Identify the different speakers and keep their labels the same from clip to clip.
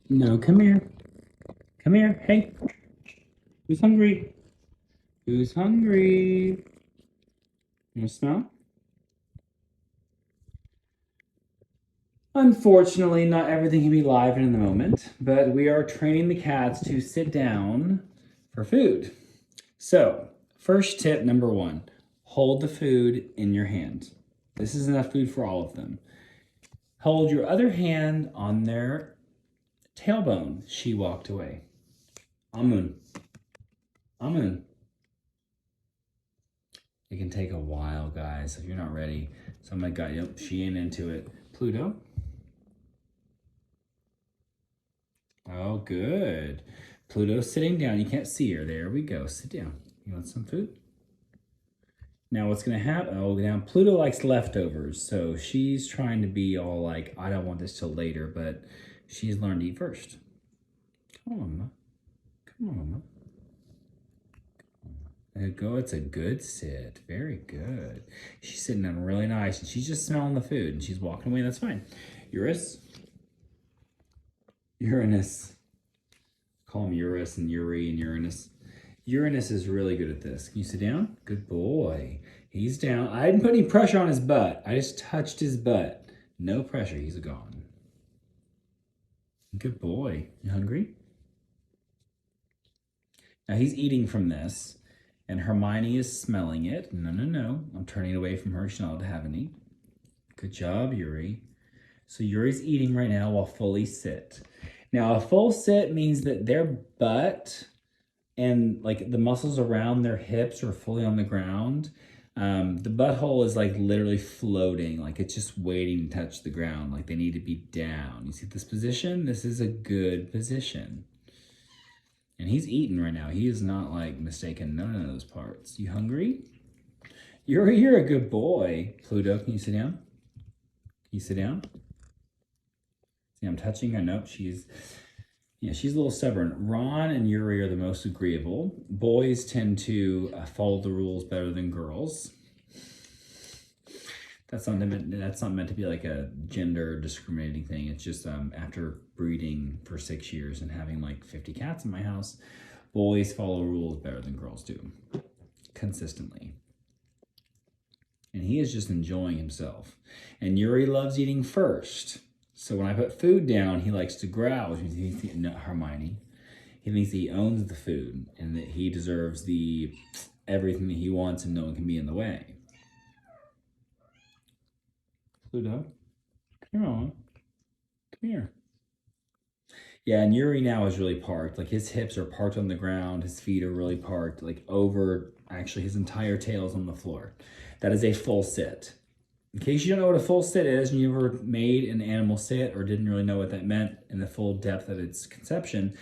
Speaker 1: No, come here. Come here. Hey, who's hungry? Who's hungry? You want to smell? Unfortunately, not everything can be live and in the moment, but we are training the cats to sit down for food. So, first tip number one, hold the food in your hand. This is enough food for all of them. Hold your other hand on their tailbone. She walked away. Amun. Amun. It can take a while, guys, if you're not ready. So I'm like, yep, she ain't into it. Pluto. Oh, good. Pluto's sitting down. You can't see her. There we go. Sit down. You want some food? Now what's going to happen? Oh, now Pluto likes leftovers. So she's trying to be all like, I don't want this till later, but she's learned to eat first. Come on, Mama. Come on, Mama. There you go. It's a good sit. Very good. She's sitting down really nice, and she's just smelling the food, and she's walking away. That's fine. Urus. Uranus. Call him Urus and Uri and Uranus. Uranus is really good at this. Can you sit down? Good boy. He's down. I didn't put any pressure on his butt. I just touched his butt. No pressure. He's gone. Good boy. You hungry? Now he's eating from this, and Hermione is smelling it. No, no, no. I'm turning away from her. She's not allowed to have any. Good job, Yuri. So Yuri's eating right now while fully sit. Now a full sit means that their butt and like the muscles around their hips are fully on the ground. The butthole is like literally floating, like it's just waiting to touch the ground, like they need to be down. You see this position? This is a good position. And he's eating right now. He is not like mistaken none of those parts. You hungry? You're a good boy. Pluto, can you sit down? Can you sit down? See, I'm touching her. Nope, she's a little stubborn. Ron and Yuri are the most agreeable. Boys tend to follow the rules better than girls. That's not meant to be like a gender discriminating thing. It's just after breeding for 6 years and having like 50 cats in my house, boys follow rules better than girls do, consistently. And he is just enjoying himself. And Yuri loves eating first. So when I put food down, he likes to growl, which means Hermione. He thinks he owns the food and that he deserves everything that he wants and no one can be in the way. Pluto, come on. Come here. Yeah, and Yuri now is really parked. Like his hips are parked on the ground. His feet are really parked, like over, actually his entire tail is on the floor. That is a full sit. In case you don't know what a full sit is, and you ever made an animal sit or didn't really know what that meant in the full depth of its conception,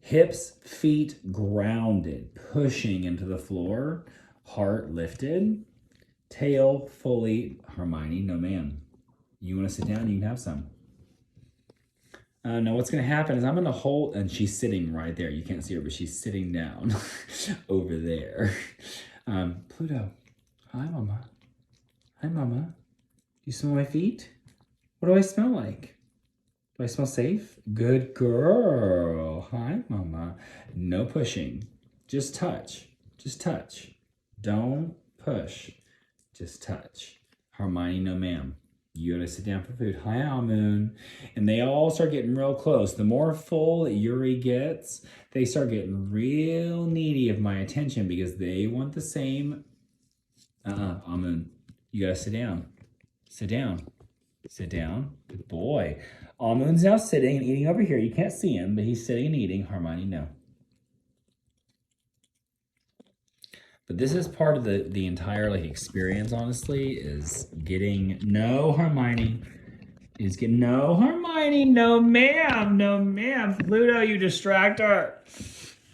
Speaker 1: hips, feet grounded, pushing into the floor, heart lifted, tail fully, Hermione, no ma'am. You want to sit down, you can have some. Now what's going to happen is I'm going to hold, and she's sitting right there. You can't see her, but she's sitting down over there. Pluto, hi, Mama. Hi, Mama. You smell my feet? What do I smell like? Do I smell safe? Good girl. Hi, Mama. No pushing. Just touch. Just touch. Don't push. Just touch. Hermione, no ma'am. You gotta sit down for food. Hi, Almoon. And they all start getting real close. The more full that Yuri gets, they start getting real needy of my attention because they want the same. Almoon. You gotta sit down. Sit down. Sit down. Good boy. Almoon's now sitting and eating over here. You can't see him, but he's sitting and eating. Hermione, no. But this is part of the entire like experience, honestly, is getting no Hermione. Is getting no Hermione, no ma'am, no ma'am. Pluto, you distract her.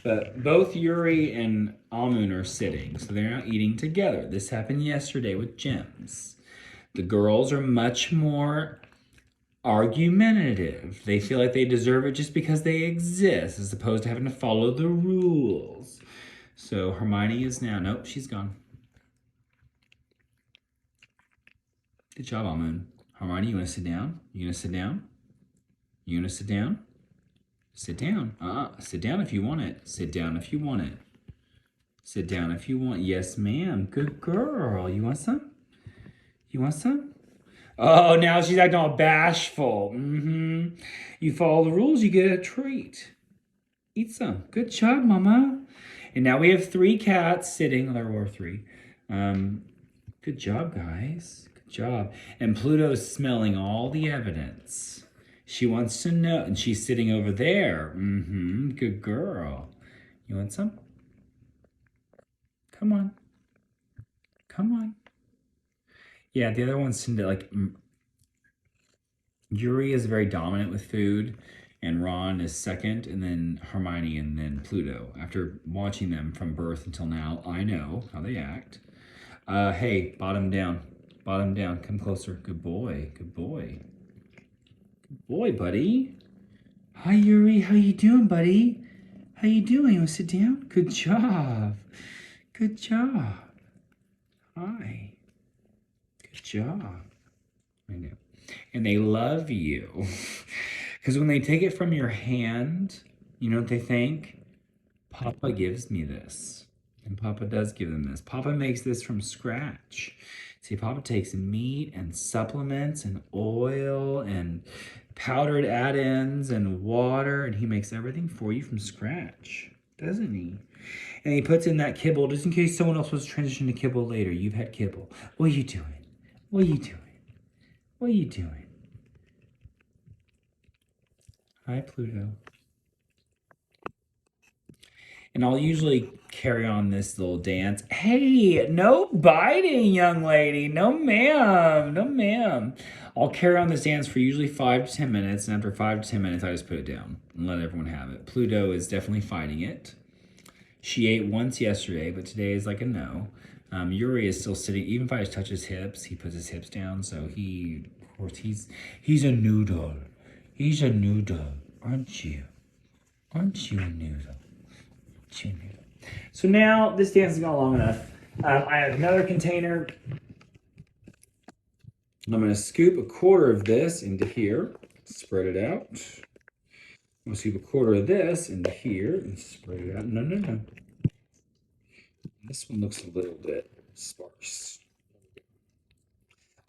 Speaker 1: But both Yuri and Almoon are sitting, so they're not eating together. This happened yesterday with Gems. The girls are much more argumentative. They feel like they deserve it just because they exist, as opposed to having to follow the rules. So Hermione is now, nope, she's gone. Good job, Almoon. Hermione, you want to sit down? You gonna sit down? You gonna sit down? Sit down. Sit down if you want it. Sit down if you want it. Sit down if you want. Yes, ma'am. Good girl. You want some? You want some? Oh, now she's acting all bashful. Mm-hmm. You follow the rules, you get a treat. Eat some. Good job, Mama. And now we have 3 cats sitting. There were 3. Good job, guys. Good job. And Pluto's smelling all the evidence. She wants to know, and she's sitting over there. Mm-hmm. Good girl. You want some? Come on. Come on. Yeah, the other ones tend to like. Yuri is very dominant with food, and Ron is second, and then Hermione, and then Pluto. After watching them from birth until now, I know how they act. Hey, bottom down. Bottom down. Come closer. Good boy. Good boy. Good boy, buddy. Hi, Yuri. How you doing, buddy? How you doing? You want to sit down? Good job. Good job. Hi. Good job. I know. And they love you. Because when they take it from your hand, you know what they think? Papa gives me this. And Papa does give them this. Papa makes this from scratch. See, Papa takes meat and supplements and oil and powdered add-ins and water, and he makes everything for you from scratch, doesn't he? And he puts in that kibble just in case someone else was transitioning to kibble later. You've had kibble. What are you doing? What are you doing? What are you doing? Hi, Pluto. And I'll usually carry on this little dance. Hey, no biting, young lady. No, ma'am. No, ma'am. I'll carry on this dance for usually 5 to 10 minutes. And after 5 to 10 minutes, I just put it down and let everyone have it. Pluto is definitely fighting it. She ate once yesterday, but today is like a no. Yuri is still sitting. Even if I just touch his hips, he puts his hips down. So he, of course, he's a noodle. He's a noodle, aren't you? Aren't you a noodle? So now this dance has gone long enough. I have another container. I'm going to scoop a quarter of this into here, spread it out. I'm going to scoop a quarter of this into here and spread it out. No. This one looks a little bit sparse.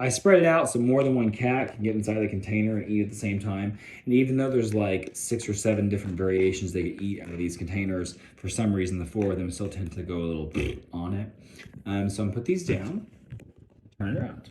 Speaker 1: I spread it out so more than one cat can get inside the container and eat at the same time. And even though there's like 6 or 7 different variations they could eat out of these containers, for some reason the 4 of them still tend to go a little on it. So I'm gonna put these down, turn it around.